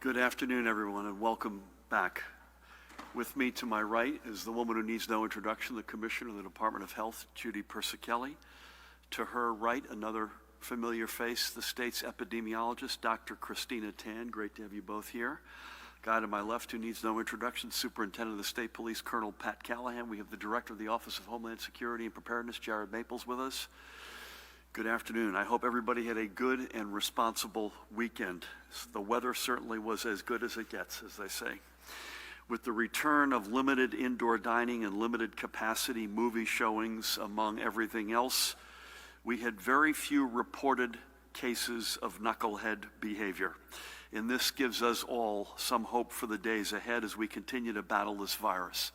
Good afternoon, everyone, and welcome back. With me to my right is the woman who needs no introduction, the Commissioner of the Department of Health, Judy Persicelli. To her right, another familiar face, the state's epidemiologist, Dr. Christina Tan. Great to have you both here. Guy to my left who needs no introduction, Superintendent of the State Police, Colonel Pat Callahan. We have the Director of the Office of Homeland Security and Preparedness, Jared Maples, with us. Good afternoon. I hope everybody had a good and responsible weekend. The weather certainly was as good as it gets, as they say. With the return of limited indoor dining and limited capacity movie showings among everything else, we had very few reported cases of knucklehead behavior. And this gives us all some hope for the days ahead as we continue to battle this virus.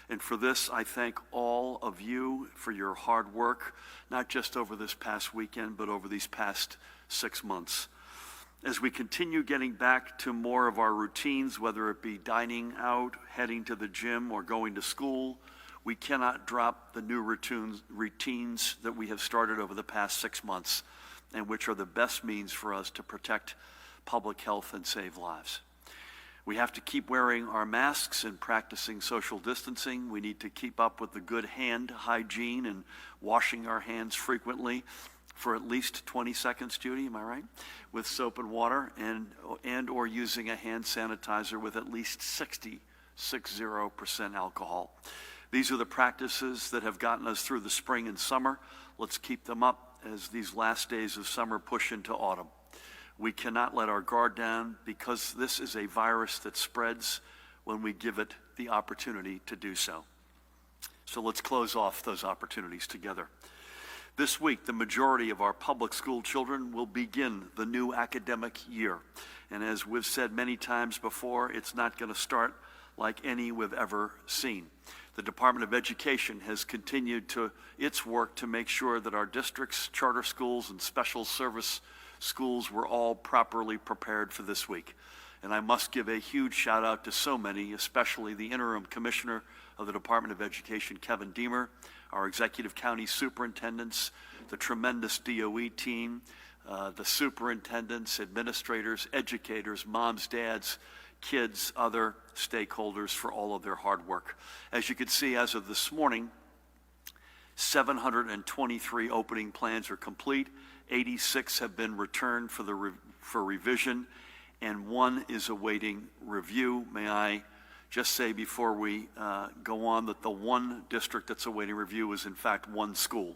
And for this, I thank all of you for your hard work, not just over this past weekend, but over these past 6 months. As we continue getting back to more of our routines, whether it be dining out, heading to the gym, or going to school, we cannot drop the new routines that we have started over the past 6 months, and which are the best means for us to protect public health and save lives. We have to keep wearing our masks and practicing social distancing. We need to keep up with the good hand hygiene and washing our hands frequently for at least 20 seconds, Judy, am I right? With soap and water and or using a hand sanitizer with at least 60% alcohol. These are the practices that have gotten us through the spring and summer. Let's keep them up as these last days of summer push into autumn. We cannot let our guard down because this is a virus that spreads when we give it the opportunity to do so. So let's close off those opportunities together. This week, the majority of our public school children will begin the new academic year. And as we've said many times before, it's not going to start like any we've ever seen. The Department of Education has continued its work to make sure that our districts, charter schools, and special service schools were all properly prepared for this week. And I must give a huge shout out to so many, especially the interim commissioner of the Department of Education, Kevin Deemer, our executive county superintendents, the tremendous DOE team, the superintendents, administrators, educators, moms, dads, kids, other stakeholders for all of their hard work. As you can see, as of this morning, 723 opening plans are complete. 86 have been returned for revision, and 1 is awaiting review. May I just say before we go on that the one district that's awaiting review is in fact one school.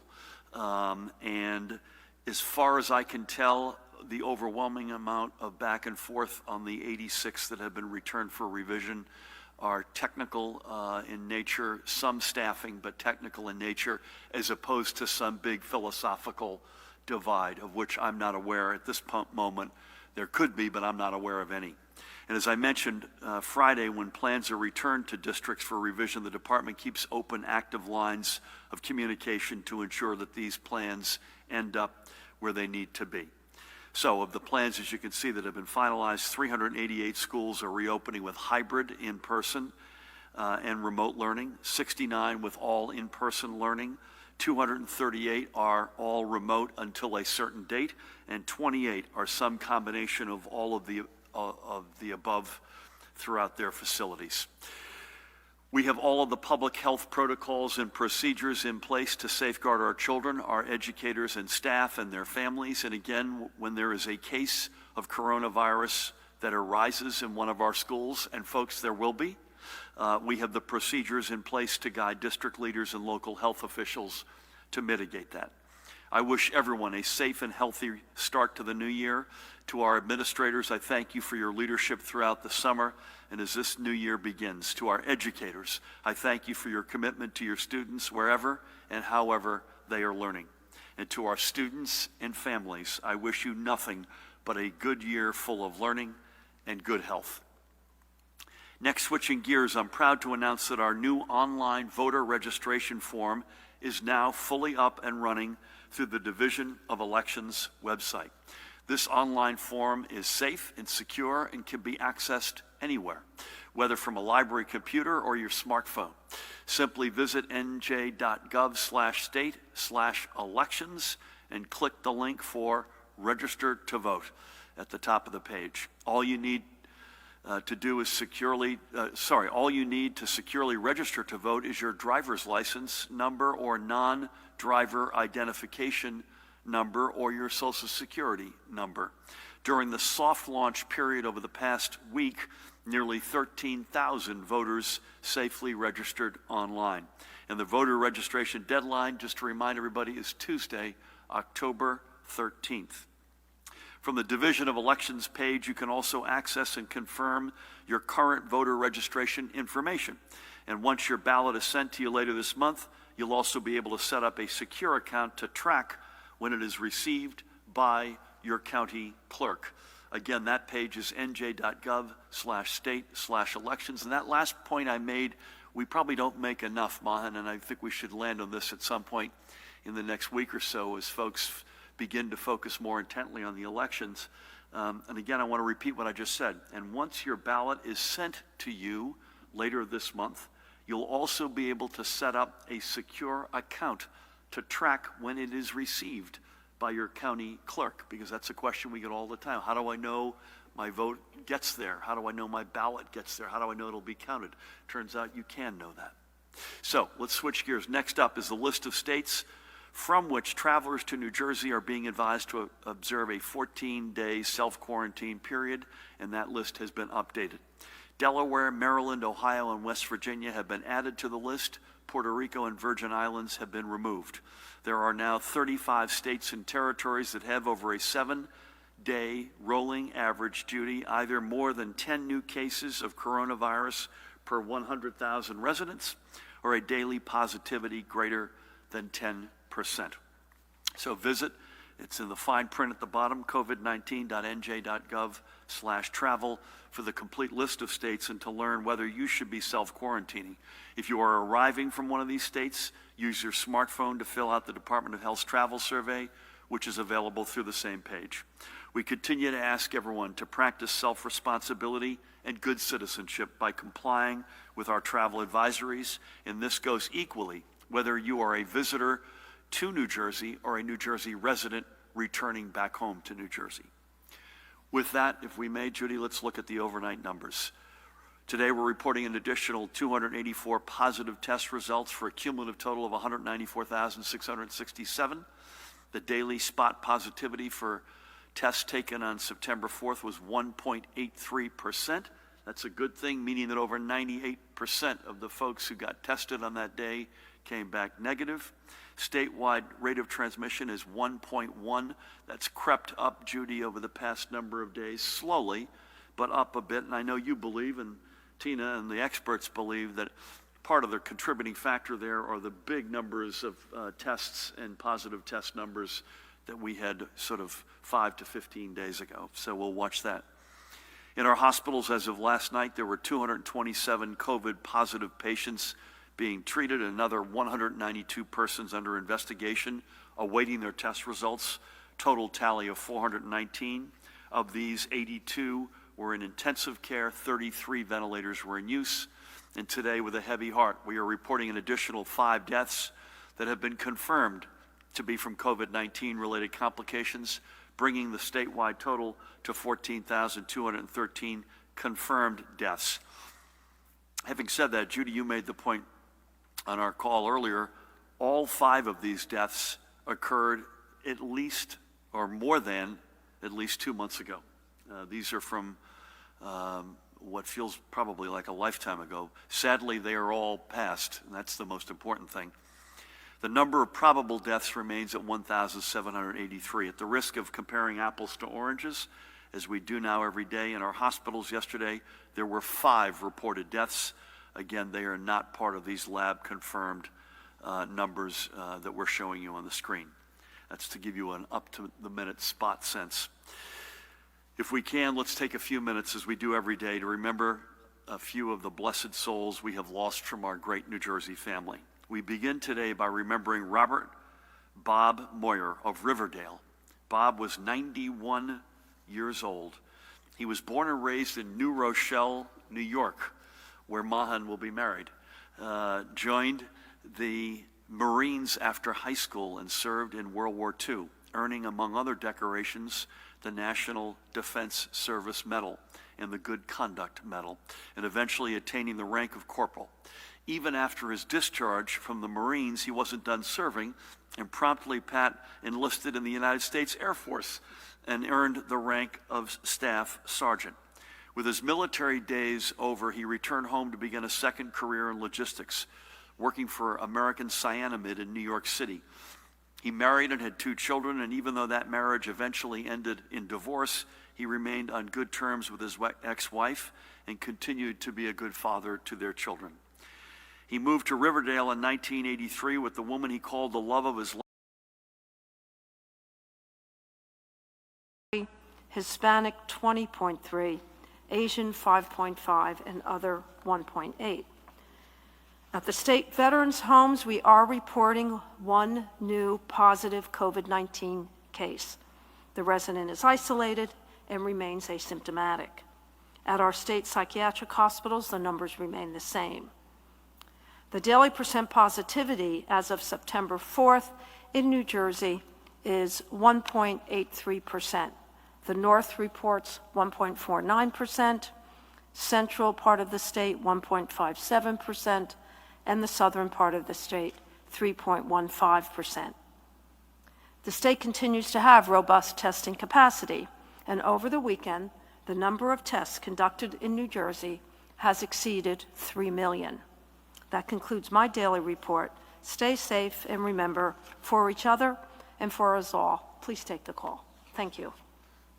And as far as I can tell, the overwhelming amount of back and forth on the 86 that have been returned for revision are technical in nature, some staffing, but technical in nature, as opposed to some big philosophical divide, of which I'm not aware at this moment. There could be, but I'm not aware of any. And as I mentioned Friday, when plans are returned to districts for revision, the department keeps open active lines of communication to ensure that these plans end up where they need to be. So of the plans, as you can see, that have been finalized, 388 schools are reopening with hybrid in-person and remote learning, 69 with all in-person learning, 238 are all remote until a certain date, and 28 are some combination of all of the above throughout their facilities. We have all of the public health protocols and procedures in place to safeguard our children, our educators and staff and their families. And again, when there is a case of coronavirus that arises in one of our schools, and folks, there will be, we have the procedures in place to guide district leaders and local health officials to mitigate that. I wish everyone a safe and healthy start to the new year. To our administrators, I thank you for your leadership throughout the summer and as this new year begins. To our educators, I thank you for your commitment to your students wherever and however they are learning. And to our students and families, I wish you nothing but a good year full of learning and good health. Next, switching gears, I'm proud to announce that our new online voter registration form is now fully up and running through the Division of Elections website. This online form is safe and secure and can be accessed anywhere, whether from a library computer or your smartphone. Simply visit nj.gov/state/elections and click the link for Register to Vote at the top of the page. All you need to do is all you need to securely register to vote is your driver's license number or non-driver identification number or your Social Security number. During the soft launch period over the past week, nearly 13,000 voters safely registered online. And the voter registration deadline, just to remind everybody, is Tuesday, October 13th. From the Division of Elections page, you can also access and confirm your current voter registration information. And once your ballot is sent to you later this month, you'll also be able to set up a secure account to track when it is received by your county clerk. Again, that page is nj.gov/state/elections. And that last point I made, we probably don't make enough, Mahan, and I think we should land on this at some point in the next week or so as folks begin to focus more intently on the elections. And again, I want to repeat what I just said. And once your ballot is sent to you later this month, you'll also be able to set up a secure account to track when it is received by your county clerk, because that's a question we get all the time. How do I know my vote gets there? How do I know my ballot gets there? How do I know it'll be counted? Turns out you can know that. So let's switch gears. Next up is the list of states from which travelers to New Jersey are being advised to observe a 14-day self-quarantine period, and that list has been updated. Delaware, Maryland, Ohio, and West Virginia have been added to the list. Puerto Rico and Virgin Islands have been removed. There are now 35 states and territories that have over a 7-day rolling average, Judy, either more than 10 new cases of coronavirus per 100,000 residents or a daily positivity greater than 10%. So visit, it's in the fine print at the bottom, covid19.nj.gov/travel for the complete list of states and to learn whether you should be self-quarantining. If you are arriving from one of these states, use your smartphone to fill out the Department of Health's travel survey, which is available through the same page. We continue to ask everyone to practice self-responsibility and good citizenship by complying with our travel advisories, and this goes equally whether you are a visitor to New Jersey or a New Jersey resident returning back home to New Jersey. With that, if we may, Judy, let's look at the overnight numbers. Today we're reporting an additional 284 positive test results for a cumulative total of 194,667. The daily spot positivity for tests taken on September 4th was 1.83%. That's a good thing, meaning that over 98% of the folks who got tested on that day came back negative. Statewide rate of transmission is 1.1. That's crept up, Judy, over the past number of days, slowly, but up a bit. And I know you believe, and Tina and the experts believe, that part of the contributing factor there are the big numbers of tests and positive test numbers that we had sort of 5 to 15 days ago. So we'll watch that. In our hospitals as of last night, there were 227 COVID positive patients being treated, another 192 persons under investigation awaiting their test results, total tally of 419. Of these, 82 were in intensive care, 33 ventilators were in use, and today, with a heavy heart, we are reporting an additional 5 deaths that have been confirmed to be from COVID-19 related complications, bringing the statewide total to 14,213 confirmed deaths. Having said that, Judy, you made the point on our call earlier, all 5 of these deaths occurred at least, or more than, at least 2 months ago. These are from what feels probably like a lifetime ago. Sadly, they are all past, and that's the most important thing. The number of probable deaths remains at 1,783. At the risk of comparing apples to oranges, as we do now every day in our hospitals yesterday, there were 5 reported deaths. Again, they are not part of these lab-confirmed numbers that we're showing you on the screen. That's to give you an up-to-the-minute spot sense. If we can, let's take a few minutes, as we do every day, to remember a few of the blessed souls we have lost from our great New Jersey family. We begin today by remembering Robert Bob Moyer of Riverdale. Bob was 91 years old. He was born and raised in New Rochelle, New York, where Mahan will be married. Joined the Marines after high school and served in World War II, earning, among other decorations, the National Defense Service Medal and the Good Conduct Medal, and eventually attaining the rank of corporal. Even after his discharge from the Marines, he wasn't done serving, and promptly Pat enlisted in the United States Air Force and earned the rank of Staff Sergeant. With his military days over, he returned home to begin a second career in logistics, working for American Cyanamid in New York City. He married and had 2 children, and even though that marriage eventually ended in divorce, he remained on good terms with his ex-wife and continued to be a good father to their children. He moved to Riverdale in 1983 with the woman he called the love of his life. Hispanic 20.3, Asian 5.5, and other 1.8. At the state veterans' homes, we are reporting 1 new positive COVID-19 case. The resident is isolated and remains asymptomatic. At our state psychiatric hospitals, the numbers remain the same. The daily percent positivity as of September 4th in New Jersey is 1.83%. The North reports 1.49%, central part of the state 1.57%, and the southern part of the state 3.15%. The state continues to have robust testing capacity, and over the weekend, the number of tests conducted in New Jersey has exceeded 3 million. That concludes my daily report. Stay safe, and remember, for each other and for us all, please take the call. Thank you.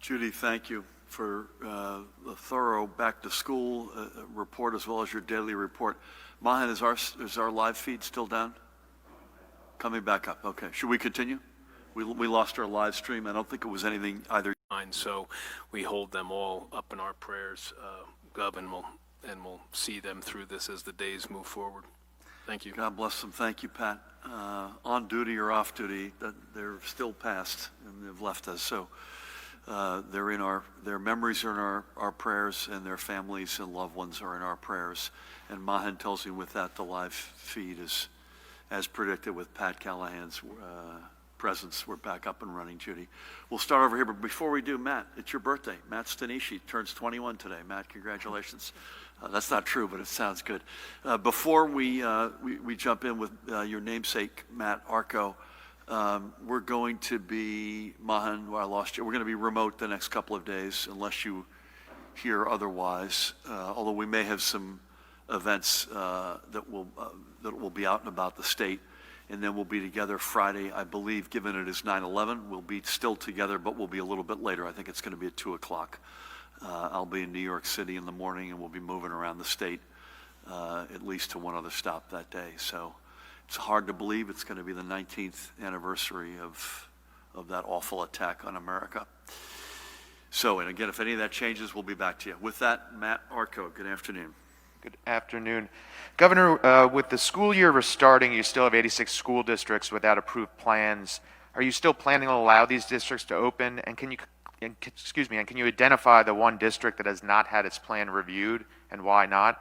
Judy, thank you for the thorough back-to-school report as well as your daily report. Mahan, is our live feed still down? Coming back up. Okay. Should we continue? We lost our live stream. I don't think it was anything either. So we hold them all up in our prayers, Gov, and we'll see them through this as the days move forward. Thank you. God bless them. Thank you, Pat. On duty or off duty, they're still past and they've left us. So their memories are in our prayers, and their families and loved ones are in our prayers. And Mahan tells me with that the live feed is, as predicted, with Pat Callahan's presence. We're back up and running, Judy. We'll start over here, but before we do, Matt, it's your birthday. Matt Stanishi turns 21 today. Matt, congratulations. That's not true, but it sounds good. Before we jump in with your namesake, Matt Arco, we're going to be, Mahan, I lost you. We're going to be remote the next couple of days, unless you hear otherwise, although we may have some events that will be out and about the state. And then we'll be together Friday, I believe, given it is 9/11. We'll be still together, but we'll be a little bit later. I think it's going to be at 2 o'clock. I'll be in New York City in the morning, and we'll be moving around the state, at least to one other stop that day. So it's hard to believe it's going to be the 19th anniversary of that awful attack on America. So, and again, if any of that changes, we'll be back to you. With that, Matt Arco, good afternoon. Good afternoon. Governor, with the school year restarting, you still have 86 school districts without approved plans. Are you still planning to allow these districts to open? And can you identify the one district that has not had its plan reviewed, and why not?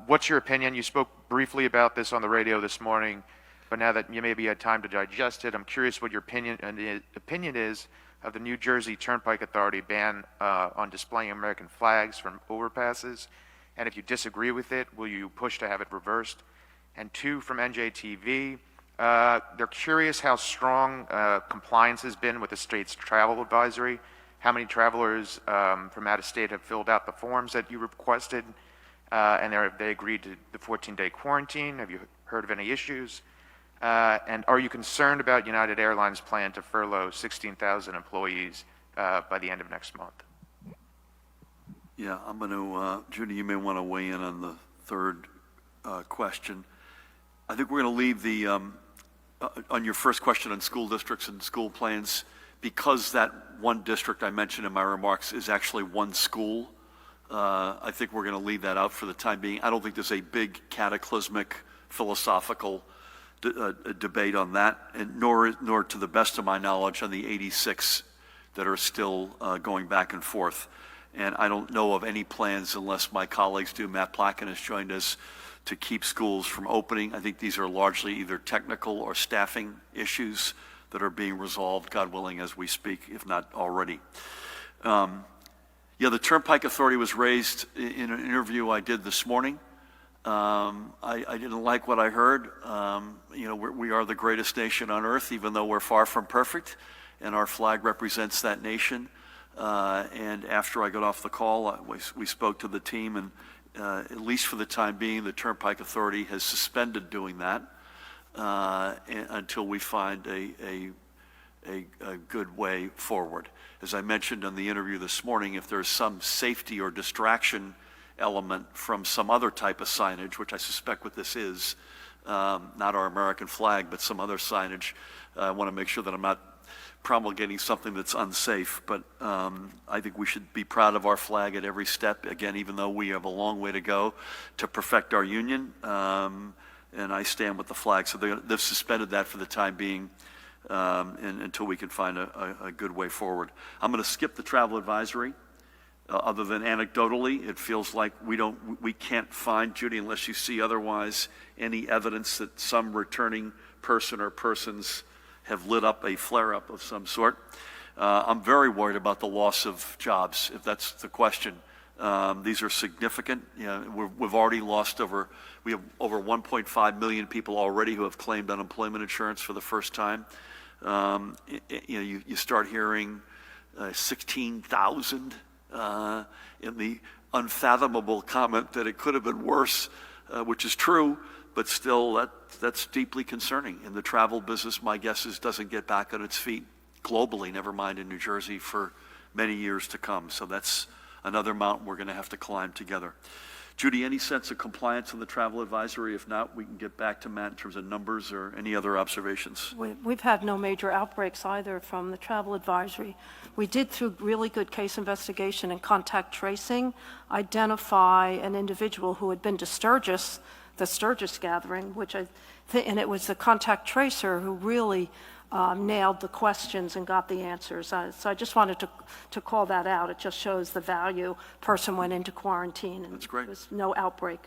What's your opinion? You spoke briefly about this on the radio this morning, but now that you maybe had time to digest it, I'm curious what your opinion is of the New Jersey Turnpike Authority ban on displaying American flags from overpasses. And if you disagree with it, will you push to have it reversed? And 2, from NJ.TV, they're curious how strong compliance has been with the state's travel advisory. How many travelers from out of state have filled out the forms that you requested? And have they agreed to the 14-day quarantine? Have you heard of any issues? And are you concerned about United Airlines' plan to furlough 16,000 employees by the end of next month? Yeah, I'm going to, Judy, you may want to weigh in on the third question. I think we're going to leave the, on your first question on school districts and school plans, because that one district I mentioned in my remarks is actually one school. I think we're going to leave that out for the time being. I don't think there's a big cataclysmic philosophical debate on that, and nor to the best of my knowledge on the 86 that are still going back and forth. And I don't know of any plans, unless my colleagues do. Matt Placken has joined us, to keep schools from opening. I think these are largely either technical or staffing issues that are being resolved, God willing, as we speak, if not already. The Turnpike Authority was raised in an interview I did this morning. I didn't like what I heard. We are the greatest nation on earth, even though we're far from perfect, and our flag represents that nation. And after I got off the call, we spoke to the team, and at least for the time being, the Turnpike Authority has suspended doing that until we find a good way forward. As I mentioned in the interview this morning, if there's some safety or distraction element from some other type of signage, which I suspect what this is, not our American flag, but some other signage, I want to make sure that I'm not promulgating something that's unsafe. But I think we should be proud of our flag at every step, again, even though we have a long way to go to perfect our union, and I stand with the flag. So they've suspended that for the time being, and until we can find a good way forward. I'm going to skip the travel advisory. Other than anecdotally, it feels like we can't find, Judy, unless you see otherwise, any evidence that some returning person or persons have lit up a flare-up of some sort. I'm very worried about the loss of jobs, if that's the question. These are significant. We've already lost we have over 1.5 million people already who have claimed unemployment insurance for the first time. You start hearing 16,000 in the unfathomable comment that it could have been worse, which is true, but still that's deeply concerning. And the travel business, my guess is, doesn't get back on its feet globally, never mind in New Jersey, for many years to come. So that's another mountain we're going to have to climb together. Judy, any sense of compliance on the travel advisory? If not, we can get back to Matt in terms of numbers or any other observations. We've had no major outbreaks either from the travel advisory. We did, through really good case investigation and contact tracing, identify an individual who had been to Sturgis, the Sturgis gathering, and it was the contact tracer who really nailed the questions and got the answers. So I just wanted to call that out. It just shows the value. Person went into quarantine, and That's great. There was no outbreak.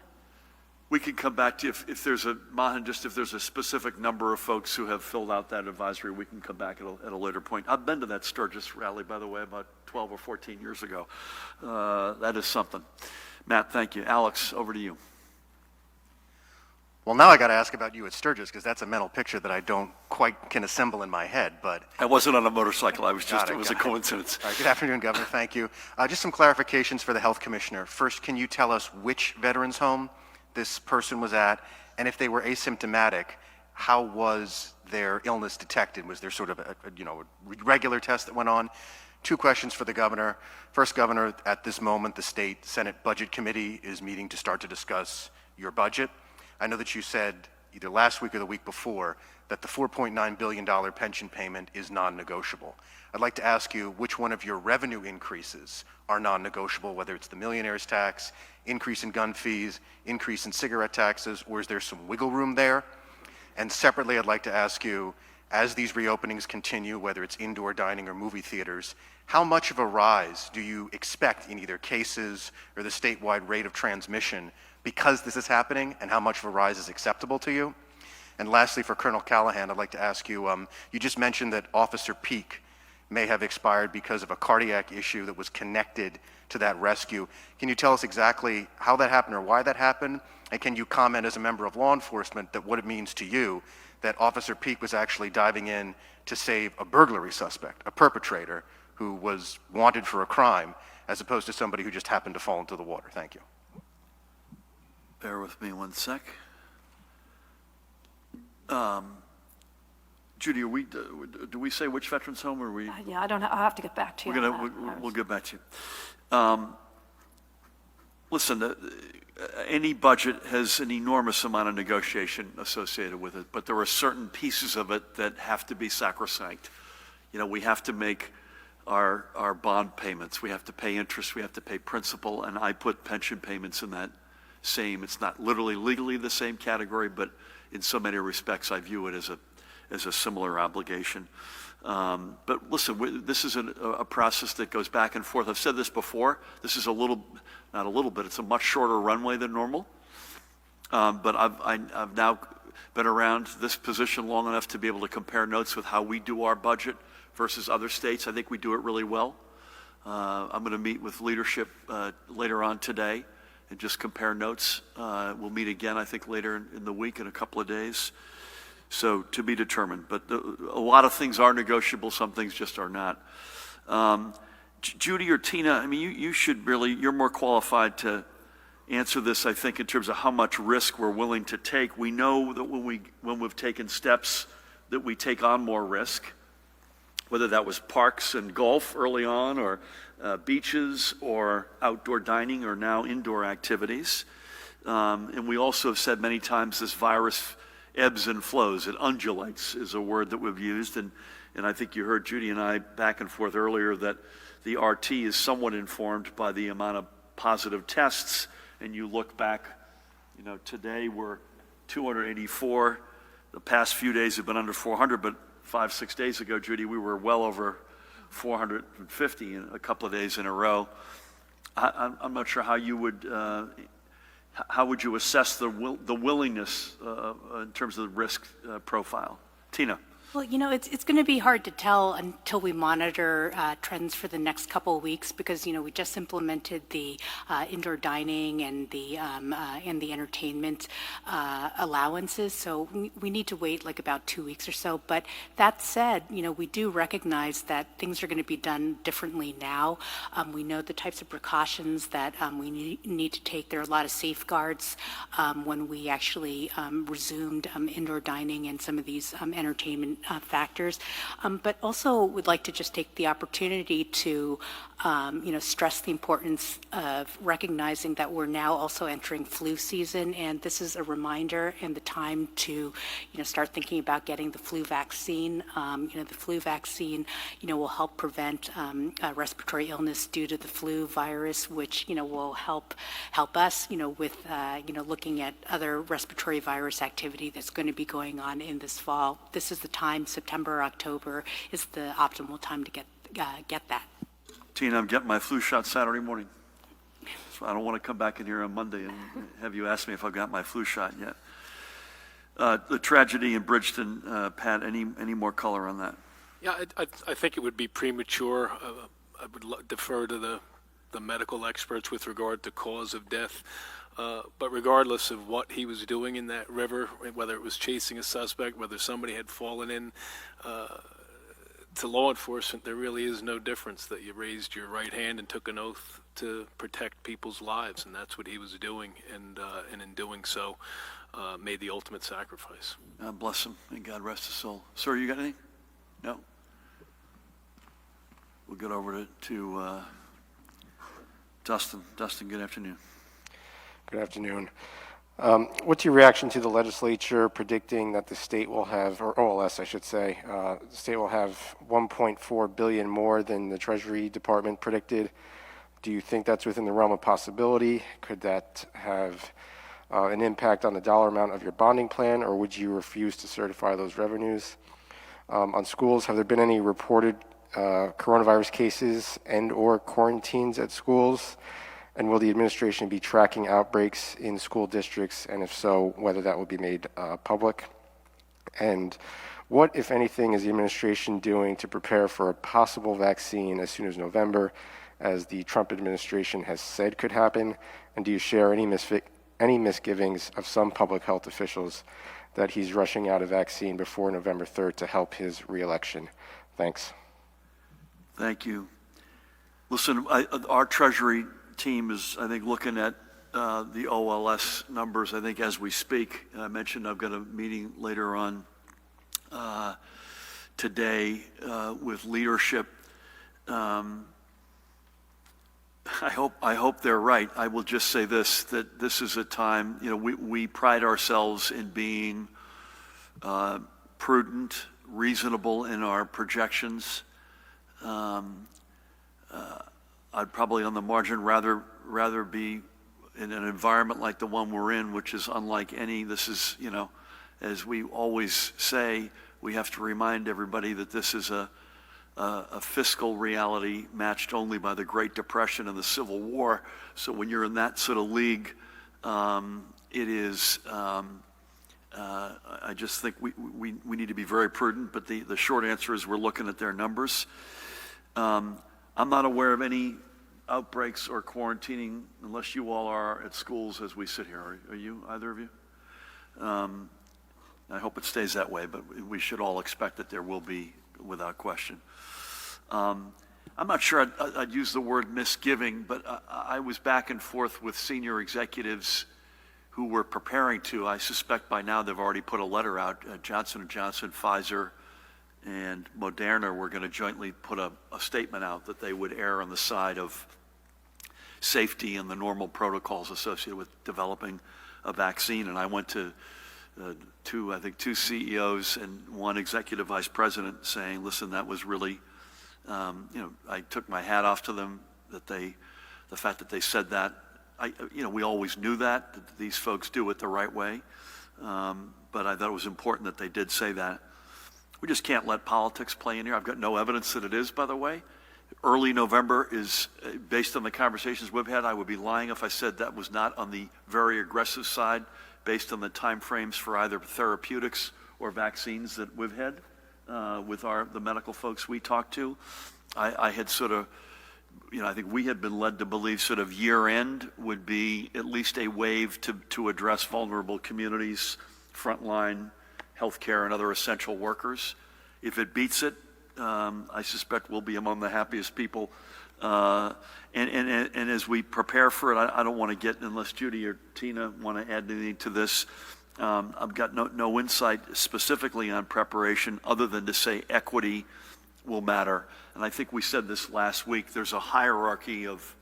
We can come back to you if there's a specific number of folks who have filled out that advisory. We can come back at a later point. I've been to that Sturgis rally, by the way, about 12 or 14 years ago. That is something. Matt, thank you. Alex, over to you. Well, now I got to ask about you at Sturgis, because that's a mental picture that I don't quite can assemble in my head. But I wasn't on a motorcycle. It was a coincidence. All right, good afternoon, Governor. Thank you. Just some clarifications for the Health Commissioner. First, can you tell us which veterans home this person was at, and if they were asymptomatic, how was their illness detected? Was there sort of a regular test that went on? Two questions for the governor. First, Governor, at this moment, the State Senate Budget Committee is meeting to start to discuss your budget. I know that you said either last week or the week before that the $4.9 billion pension payment is non-negotiable. I'd like to ask you which one of your revenue increases are non-negotiable, whether it's the millionaire's tax, increase in gun fees, increase in cigarette taxes, or is there some wiggle room there? And separately, I'd like to ask you, as these reopenings continue, whether it's indoor dining or movie theaters, how much of a rise do you expect in either cases or the statewide rate of transmission because this is happening, and how much of a rise is acceptable to you? And lastly, for Colonel Callahan, I'd like to ask you, you just mentioned that Officer Peak may have expired because of a cardiac issue that was connected to that rescue. Can you tell us exactly how that happened or why that happened? And can you comment as a member of law enforcement that what it means to you that Officer Peak was actually diving in to save a burglary suspect, a perpetrator who was wanted for a crime, as opposed to somebody who just happened to fall into the water? Thank you. Bear with me one sec. Judy, do we say which veterans home, or are we? Yeah, I don't. I'll have to get back to you. We'll get back to you. Listen, any budget has an enormous amount of negotiation associated with it, but there are certain pieces of it that have to be sacrosanct. We have to make our bond payments. We have to pay interest. We have to pay principal, and I put pension payments in that same. It's not literally legally the same category, but in so many respects, I view it as a similar obligation. But listen, this is a process that goes back and forth. I've said this before. This is not a little bit. It's a much shorter runway than normal. But I've now been around this position long enough to be able to compare notes with how we do our budget versus other states. I think we do it really well. I'm going to meet with leadership later on today and just compare notes. We'll meet again, I think, later in the week in a couple of days. So to be determined. But a lot of things are negotiable. Some things just are not. Judy or Tina, I mean, you should really, you're more qualified to answer this, I think, in terms of how much risk we're willing to take. We know that when we've taken steps that we take on more risk, whether that was parks and golf early on, or beaches, or outdoor dining, or now indoor activities. And we also have said many times this virus ebbs and flows. It undulates is a word that we've used. And I think you heard Judy and I back and forth earlier that the RT is somewhat informed by the amount of positive tests. And you look back, today we're 284. The past few days have been under 400, but 5-6 days ago, Judy, we were well over 450 in a couple of days in a row. I'm not sure how you would, how would you assess the willingness in terms of the risk profile? Tina. Well, it's going to be hard to tell until we monitor trends for the next couple of weeks because, we just implemented the indoor dining and the entertainment allowances. So we need to wait like about 2 weeks or so. But that said, we do recognize that things are going to be done differently now. We know the types of precautions that we need to take. There are a lot of safeguards when we actually resumed indoor dining and some of these entertainment factors, but also would like to just take the opportunity to, stress the importance of recognizing that we're now also entering flu season, and this is a reminder and the time to, start thinking about getting the flu vaccine. The flu vaccine, will help prevent respiratory illness due to the flu virus, which, will help us, with, looking at other respiratory virus activity that's going to be going on in this fall. This is the time, September, October, is the optimal time to get that. Tina, I'm getting my flu shot Saturday morning. So I don't want to come back in here on Monday and have you ask me if I've got my flu shot yet. The tragedy in Bridgeton, Pat, any more color on that? Yeah, I think it would be premature. I would defer to the medical experts with regard to cause of death. But regardless of what he was doing in that river, whether it was chasing a suspect, whether somebody had fallen in, to law enforcement, there really is no difference that you raised your right hand and took an oath to protect people's lives, and that's what he was doing, and in doing so, made the ultimate sacrifice. God bless him, and God rest his soul. Sir, you got anything? No? We'll get over to Dustin. Dustin, good afternoon. Good afternoon. What's your reaction to the legislature predicting that the state will have, or OLS I should say, the state will have $1.4 billion more than the Treasury Department predicted? Do you think that's within the realm of possibility? Could that have an impact on the dollar amount of your bonding plan, or would you refuse to certify those revenues? On schools, have there been any reported coronavirus cases and or quarantines at schools? And will the administration be tracking outbreaks in school districts, and if so, whether that will be made public? And what, if anything, is the administration doing to prepare for a possible vaccine as soon as November, as the Trump administration has said could happen? And do you share any misgivings of some public health officials that he's rushing out a vaccine before November 3rd to help his reelection? Thanks. Thank you. Listen, our Treasury team is, I think, looking at the OLS numbers, I think, as we speak. I mentioned I've got a meeting later on today with leadership. I hope they're right. I will just say this, that this is a time, we pride ourselves in being prudent, reasonable in our projections. I'd probably on the margin rather be in an environment like the one we're in, which is unlike any. This is, as we always say, we have to remind everybody that this is a fiscal reality matched only by the Great Depression and the Civil War. So when you're in that sort of league, it is I just think we need to be very prudent, but the short answer is we're looking at their numbers. I'm not aware of any outbreaks or quarantining unless you all are at schools as we sit here. Are you, either of you? I hope it stays that way, but we should all expect that there will be, without question. I'm not sure I'd use the word misgiving, but I was back and forth with senior executives who were preparing to. I suspect by now they've already put a letter out. Johnson & Johnson, Pfizer, and Moderna were going to jointly put a statement out that they would err on the side of safety and the normal protocols associated with developing a vaccine. And I went to two CEOs and one executive vice president saying, listen, that was really, I took my hat off to them, the fact that they said that. We always knew that these folks do it the right way. But I thought it was important that they did say that. We just can't let politics play in here. I've got no evidence that it is, by the way. Early November is, based on the conversations we've had, I would be lying if I said that was not on the very aggressive side, based on the timeframes for either therapeutics or vaccines that we've had with the medical folks we talked to. I had sort of, I think we had been led to believe sort of year end would be at least a wave to address vulnerable communities, frontline healthcare and other essential workers. If it beats it, I suspect we'll be among the happiest people. And as we prepare for it, I don't want to get, unless Judy or Tina want to add anything to this, I've got no insight specifically on preparation other than to say equity will matter. And I think we said this last week, there's a hierarchy of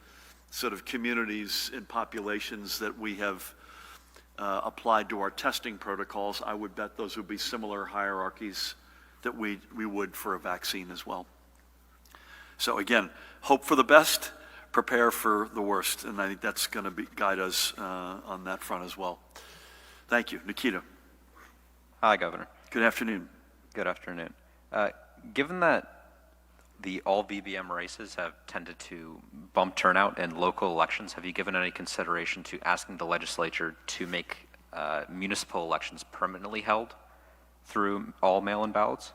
sort of communities and populations that we have applied to our testing protocols. I would bet those would be similar hierarchies that we would for a vaccine as well. So again, hope for the best, prepare for the worst, and I think that's going to guide us on that front as well. Thank you. Nikita. Hi, Governor. Good afternoon. Good afternoon. Given that the all VBM races have tended to bump turnout in local elections, have you given any consideration to asking the legislature to make municipal elections permanently held through all mail-in ballots?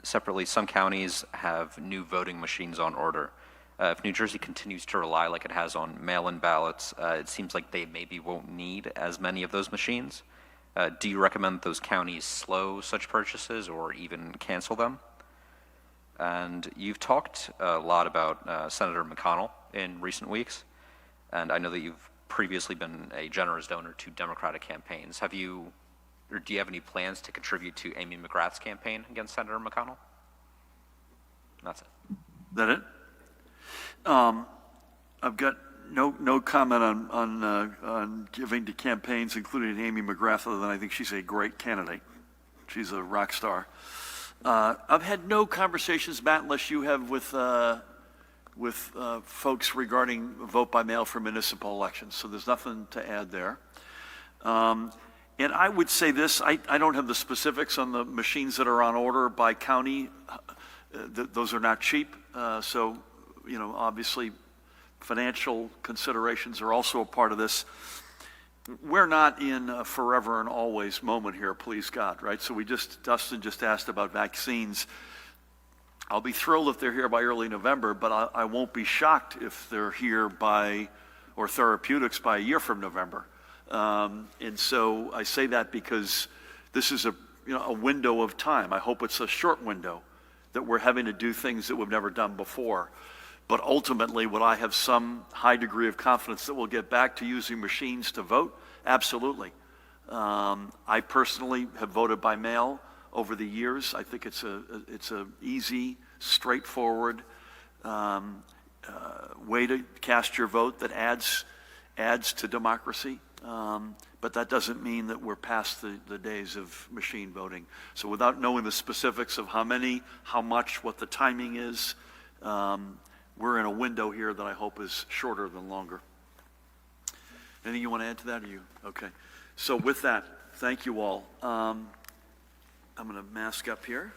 Separately, some counties have new voting machines on order. If New Jersey continues to rely like it has on mail-in ballots, it seems like they maybe won't need as many of those machines. Do you recommend those counties slow such purchases or even cancel them? And you've talked a lot about Senator McConnell in recent weeks, and I know that you've previously been a generous donor to Democratic campaigns. Do you have any plans to contribute to Amy Mcgrath's campaign against Senator McConnell? That's it. That it? I've got no comment on giving to campaigns, including Amy Mcgrath, other than I think she's a great candidate. She's a rock star. I've had no conversations, Matt, unless you have with folks regarding vote by mail for municipal elections. So there's nothing to add there. And I would say this, I don't have the specifics on the machines that are on order by county. Those are not cheap. So, obviously financial considerations are also a part of this. We're not in a forever and always moment here, please God, right? So Dustin just asked about vaccines. I'll be thrilled if they're here by early November, but I won't be shocked if they're here or therapeutics by a year from November. And so I say that because this is a window of time. I hope it's a short window that we're having to do things that we've never done before. But ultimately, would I have some high degree of confidence that we'll get back to using machines to vote? Absolutely. I personally have voted by mail over the years. I think it's a easy, straightforward way to cast your vote that adds to democracy. But that doesn't mean that we're past the days of machine voting. So without knowing the specifics of how many, how much, what the timing is, we're in a window here that I hope is shorter than longer. Anything you want to add to that? Or you? Okay. So with that, thank you all. I'm going to mask up here.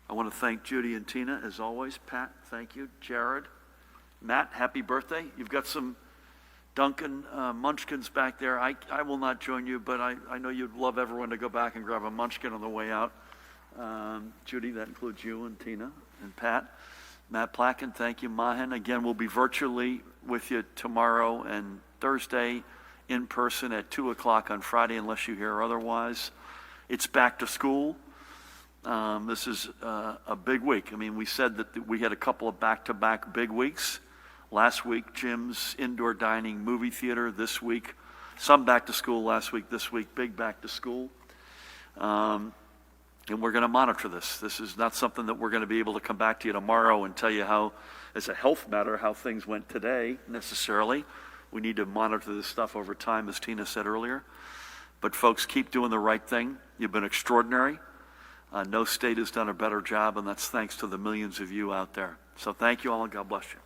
I want to thank Judy and Tina, as always. Pat, thank you. Jared, Matt, happy birthday. You've got some Dunkin' Munchkins back there. I will not join you, but I know you'd love everyone to go back and grab a Munchkin on the way out. Judy, that includes you and Tina and Pat. Matt Placken, thank you. Mahan, again, we'll be virtually with you tomorrow and Thursday, in person at 2 o'clock on Friday, unless you hear otherwise. It's back to school. This is a big week. I mean, we said that we had a couple of back-to-back big weeks. Last week, gyms, indoor dining, movie theater. This week, some back to school last week. This week, big back to school. And we're going to monitor this. This is not something that we're going to be able to come back to you tomorrow and tell you how, as a health matter, how things went today necessarily. We need to monitor this stuff over time, as Tina said earlier. But folks, keep doing the right thing. You've been extraordinary. No state has done a better job, and that's thanks to the millions of you out there. So thank you all, and God bless you.